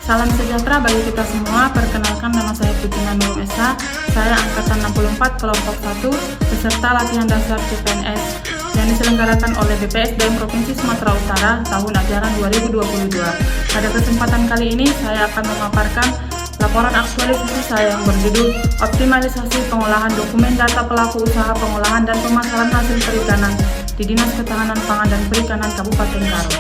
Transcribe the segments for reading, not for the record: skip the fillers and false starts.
Salam sejahtera bagi kita semua. Perkenalkan, nama saya Putina Nurul Esa. Saya angkatan 64 kelompok 1 peserta latihan dasar CPNS yang diselenggarakan oleh BPSDM Provinsi Sumatera Utara tahun ajaran 2022. Pada kesempatan kali ini saya akan memaparkan laporan aktualisasi saya yang berjudul Optimalisasi Pengolahan Dokumen Data Pelaku Usaha Pengolahan dan Pemasaran Hasil Perikanan di Dinas Ketahanan Pangan dan Perikanan Kabupaten Karo.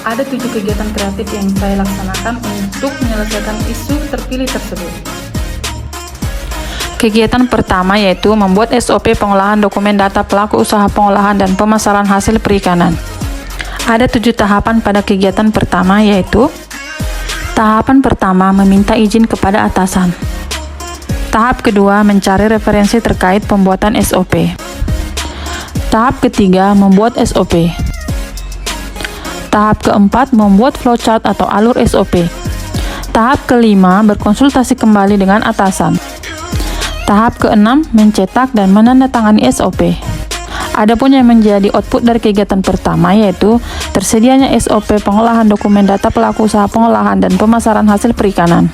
Ada 7 kegiatan kreatif yang saya laksanakan untuk menyelesaikan isu terpilih tersebut. Kegiatan pertama yaitu membuat SOP pengolahan dokumen data pelaku usaha pengolahan dan pemasaran hasil perikanan. Ada 7 tahapan pada kegiatan pertama, yaitu tahapan pertama meminta izin kepada atasan. Tahap kedua mencari referensi terkait pembuatan SOP. Tahap ketiga membuat SOP. Tahap keempat membuat flowchart atau alur SOP. Tahap kelima berkonsultasi kembali dengan atasan. Tahap keenam mencetak dan menandatangani SOP. Adapun yang menjadi output dari kegiatan pertama yaitu tersedianya SOP pengolahan dokumen data pelaku usaha pengolahan dan pemasaran hasil perikanan.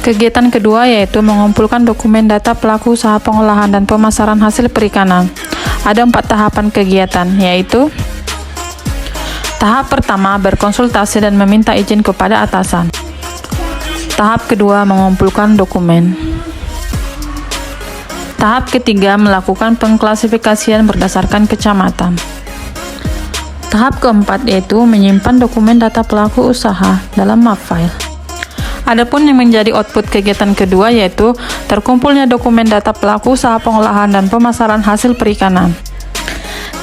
Kegiatan kedua yaitu mengumpulkan dokumen data pelaku usaha pengolahan dan pemasaran hasil perikanan. Ada 4 tahapan kegiatan, yaitu tahap pertama berkonsultasi dan meminta izin kepada atasan. Tahap kedua mengumpulkan dokumen. Tahap ketiga melakukan pengklasifikasian berdasarkan kecamatan. Tahap keempat yaitu menyimpan dokumen data pelaku usaha dalam map file. Adapun yang menjadi output kegiatan kedua yaitu terkumpulnya dokumen data pelaku usaha pengolahan dan pemasaran hasil perikanan.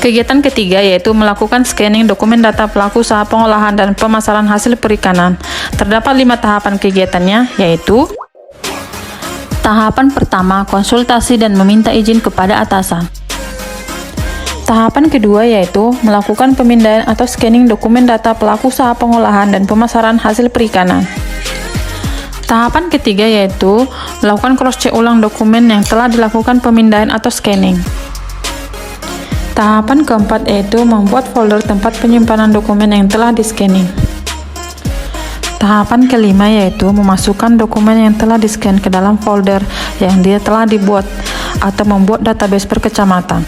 Kegiatan ketiga yaitu melakukan scanning dokumen data pelaku usaha pengolahan dan pemasaran hasil perikanan. Terdapat 5 tahapan kegiatannya, yaitu tahapan pertama konsultasi dan meminta izin kepada atasan. Tahapan kedua yaitu melakukan pemindaian atau scanning dokumen data pelaku usaha pengolahan dan pemasaran hasil perikanan. Tahapan ketiga yaitu melakukan cross-check ulang dokumen yang telah dilakukan pemindaian atau scanning. Tahapan keempat yaitu membuat folder tempat penyimpanan dokumen yang telah di-scanning. Tahapan kelima yaitu memasukkan dokumen yang telah di-scan ke dalam folder yang dia telah dibuat atau membuat database per kecamatan.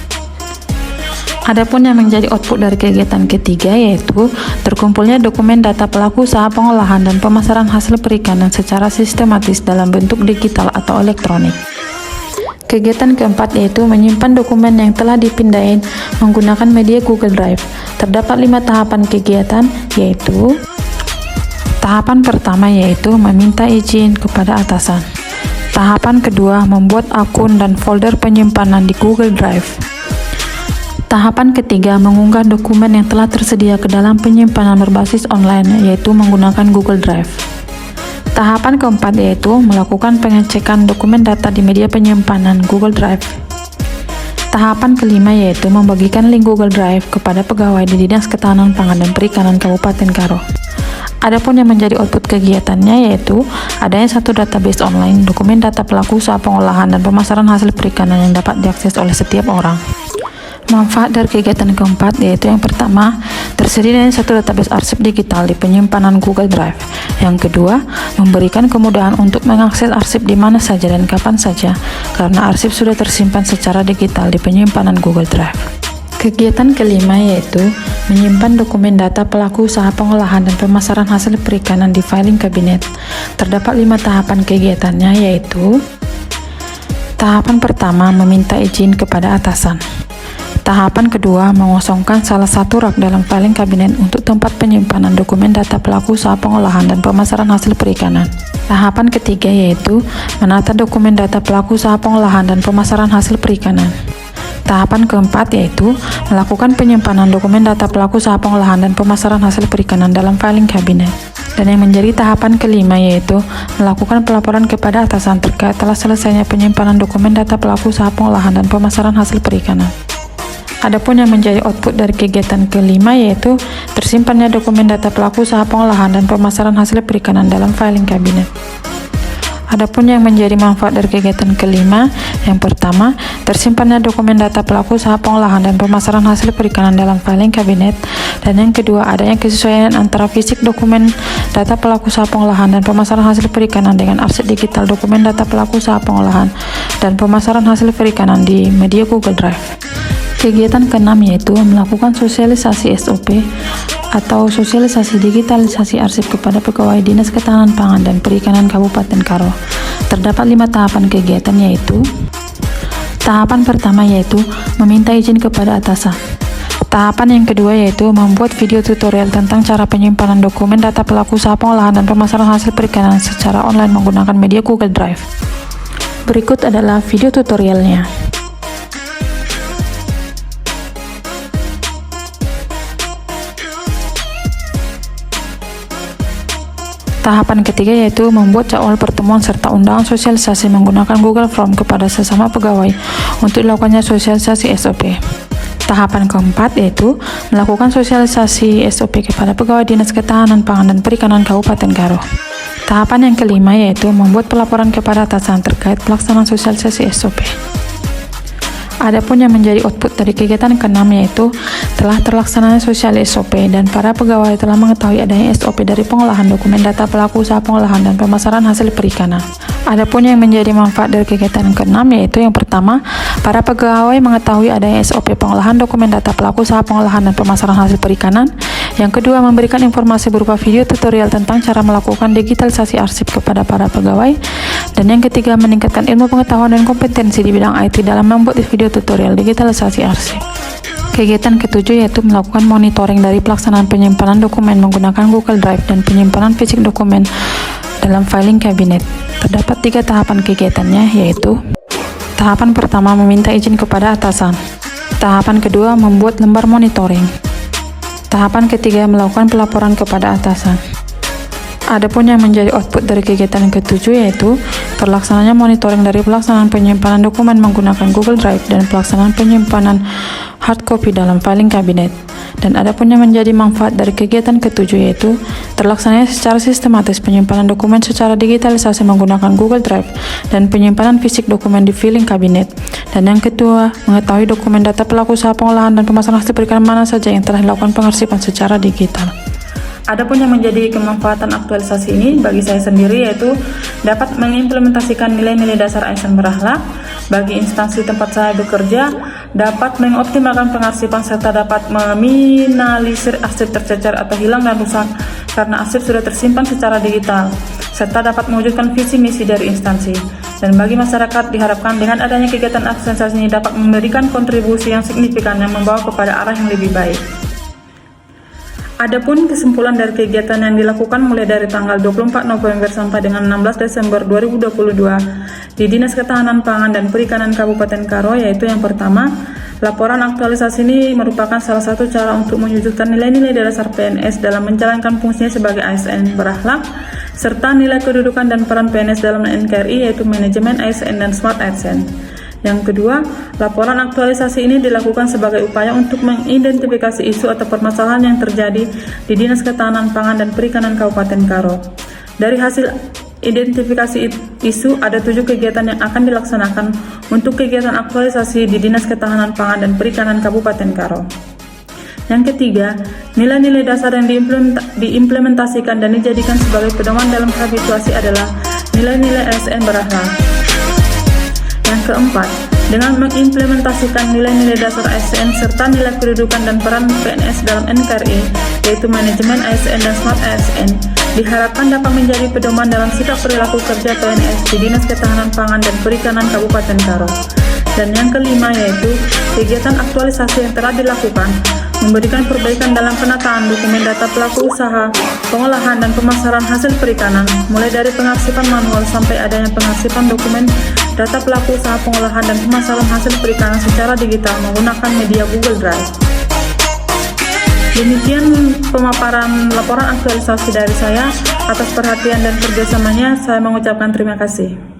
Adapun yang menjadi output dari kegiatan ketiga yaitu terkumpulnya dokumen data pelaku usaha pengolahan dan pemasaran hasil perikanan secara sistematis dalam bentuk digital atau elektronik. Kegiatan keempat yaitu menyimpan dokumen yang telah dipindahin menggunakan media Google Drive. Terdapat 5 tahapan kegiatan, yaitu tahapan pertama yaitu meminta izin kepada atasan. Tahapan kedua membuat akun dan folder penyimpanan di Google Drive. Tahapan ketiga mengunggah dokumen yang telah tersedia ke dalam penyimpanan berbasis online yaitu menggunakan Google Drive. Tahapan keempat yaitu melakukan pengecekan dokumen data di media penyimpanan Google Drive. Tahapan kelima yaitu membagikan link Google Drive kepada pegawai di Dinas Ketahanan Pangan dan Perikanan Kabupaten Karo. Adapun yang menjadi output kegiatannya yaitu adanya satu database online dokumen data pelaku usaha pengolahan dan pemasaran hasil perikanan yang dapat diakses oleh setiap orang. Manfaat dari kegiatan keempat yaitu yang pertama, tersedianya satu database arsip digital di penyimpanan Google Drive. Yang kedua, memberikan kemudahan untuk mengakses arsip di mana saja dan kapan saja karena arsip sudah tersimpan secara digital di penyimpanan Google Drive. Kegiatan kelima yaitu menyimpan dokumen data pelaku usaha pengolahan dan pemasaran hasil perikanan di filing kabinet. Terdapat 5 tahapan kegiatannya yaitu tahapan pertama meminta izin kepada atasan. Tahapan kedua, mengosongkan salah satu rak dalam filing kabinet untuk tempat penyimpanan dokumen data pelaku usaha pengolahan dan pemasaran hasil perikanan. Tahapan ketiga yaitu menata dokumen data pelaku usaha pengolahan dan pemasaran hasil perikanan. Tahapan keempat yaitu melakukan penyimpanan dokumen data pelaku usaha pengolahan dan pemasaran hasil perikanan dalam filing kabinet. Dan yang menjadi tahapan kelima yaitu melakukan pelaporan kepada atasan terkait telah selesainya penyimpanan dokumen data pelaku usaha pengolahan dan pemasaran hasil perikanan. Adapun yang menjadi output dari kegiatan kelima yaitu tersimpannya dokumen data pelaku usaha pengolahan dan pemasaran hasil perikanan dalam filing kabinet. Adapun yang menjadi manfaat dari kegiatan kelima, yang pertama, tersimpannya dokumen data pelaku usaha pengolahan dan pemasaran hasil perikanan dalam filing kabinet, dan yang kedua, adanya kesesuaian antara fisik dokumen data pelaku usaha pengolahan dan pemasaran hasil perikanan dengan arsip digital dokumen data pelaku usaha pengolahan dan pemasaran hasil perikanan di media Google Drive. Kegiatan keenam yaitu melakukan sosialisasi SOP atau sosialisasi digitalisasi arsip kepada pegawai Dinas Ketahanan Pangan dan Perikanan Kabupaten Karo. Terdapat 5 tahapan kegiatan yaitu: tahapan pertama yaitu meminta izin kepada atasan. Tahapan yang kedua yaitu membuat video tutorial tentang cara penyimpanan dokumen data pelaku usaha pengolahan dan pemasaran hasil perikanan secara online menggunakan media Google Drive. Berikut adalah video tutorialnya. Tahapan ketiga yaitu membuat jadwal pertemuan serta undangan sosialisasi menggunakan Google Form kepada sesama pegawai untuk dilakukannya sosialisasi SOP. Tahapan keempat yaitu melakukan sosialisasi SOP kepada pegawai Dinas Ketahanan Pangan dan Perikanan Kabupaten Karo. Tahapan yang kelima yaitu membuat pelaporan kepada atasan terkait pelaksanaan sosialisasi SOP. Adapun yang menjadi output dari kegiatan keenam yaitu telah terlaksananya sosial SOP dan para pegawai telah mengetahui adanya SOP dari pengolahan dokumen data pelaku usaha pengolahan dan pemasaran hasil perikanan. Adapun yang menjadi manfaat dari kegiatan keenam yaitu yang pertama, para pegawai mengetahui adanya SOP pengolahan dokumen data pelaku usaha pengolahan dan pemasaran hasil perikanan. Yang kedua, memberikan informasi berupa video tutorial tentang cara melakukan digitalisasi arsip kepada para pegawai. Dan yang ketiga, meningkatkan ilmu pengetahuan dan kompetensi di bidang IT dalam membuat video tutorial digitalisasi arsip. Kegiatan ketujuh yaitu melakukan monitoring dari pelaksanaan penyimpanan dokumen menggunakan Google Drive dan penyimpanan fisik dokumen dalam filing kabinet. Terdapat 3 tahapan kegiatannya yaitu: tahapan pertama meminta izin kepada atasan. Tahapan kedua membuat lembar monitoring. Tahapan ketiga melakukan pelaporan kepada atasan. Adapun yang menjadi output dari kegiatan yang ketujuh yaitu terlaksananya monitoring dari pelaksanaan penyimpanan dokumen menggunakan Google Drive dan pelaksanaan penyimpanan hard copy dalam filing kabinet. Dan adapun yang menjadi manfaat dari kegiatan ketujuh yaitu terlaksananya secara sistematis penyimpanan dokumen secara digitalisasi menggunakan Google Drive dan penyimpanan fisik dokumen di filing kabinet. Dan yang kedua, mengetahui dokumen data pelaku usaha pengolahan dan pemasaran hasil perikanan mana saja yang telah dilakukan pengarsipan secara digital. Adapun yang menjadi kemanfaatan aktualisasi ini bagi saya sendiri yaitu dapat mengimplementasikan nilai-nilai dasar ASN berakhlak bagi instansi tempat saya bekerja, dapat mengoptimalkan pengarsipan serta dapat meminimalisir arsip tercecer atau hilang dan rusak karena arsip sudah tersimpan secara digital, serta dapat mewujudkan visi misi dari instansi. Dan bagi masyarakat diharapkan dengan adanya kegiatan aktualisasi ini dapat memberikan kontribusi yang signifikan yang membawa kepada arah yang lebih baik. Adapun kesimpulan dari kegiatan yang dilakukan mulai dari tanggal 24 November sampai dengan 16 Desember 2022 di Dinas Ketahanan Pangan dan Perikanan Kabupaten Karo yaitu yang pertama, laporan aktualisasi ini merupakan salah satu cara untuk mewujudkan nilai-nilai dasar PNS dalam menjalankan fungsinya sebagai ASN berakhlak serta nilai kedudukan dan peran PNS dalam NKRI yaitu manajemen ASN dan smart ASN. Yang kedua, laporan aktualisasi ini dilakukan sebagai upaya untuk mengidentifikasi isu atau permasalahan yang terjadi di Dinas Ketahanan Pangan dan Perikanan Kabupaten Karo. Dari hasil identifikasi isu, ada 7 kegiatan yang akan dilaksanakan untuk kegiatan aktualisasi di Dinas Ketahanan Pangan dan Perikanan Kabupaten Karo. Yang ketiga, nilai-nilai dasar yang diimplementasikan dan dijadikan sebagai pedoman dalam habituasi adalah nilai-nilai ASN berakhlak. Yang keempat, dengan mengimplementasikan nilai-nilai dasar ASN serta nilai kedudukan dan peran PNS dalam NKRI, yaitu manajemen ASN dan smart ASN, diharapkan dapat menjadi pedoman dalam sikap perilaku kerja PNS di Dinas Ketahanan Pangan dan Perikanan Kabupaten Karo. Dan yang kelima yaitu kegiatan aktualisasi yang telah dilakukan memberikan perbaikan dalam penataan dokumen data pelaku usaha, pengolahan dan pemasaran hasil perikanan, mulai dari pengarsipan manual sampai adanya pengarsipan dokumen data pelaku usaha pengolahan dan pemasaran hasil perikanan secara digital menggunakan media Google Drive. Demikian pemaparan laporan aktualisasi dari saya. Atas perhatian dan kerjasamanya, saya mengucapkan terima kasih.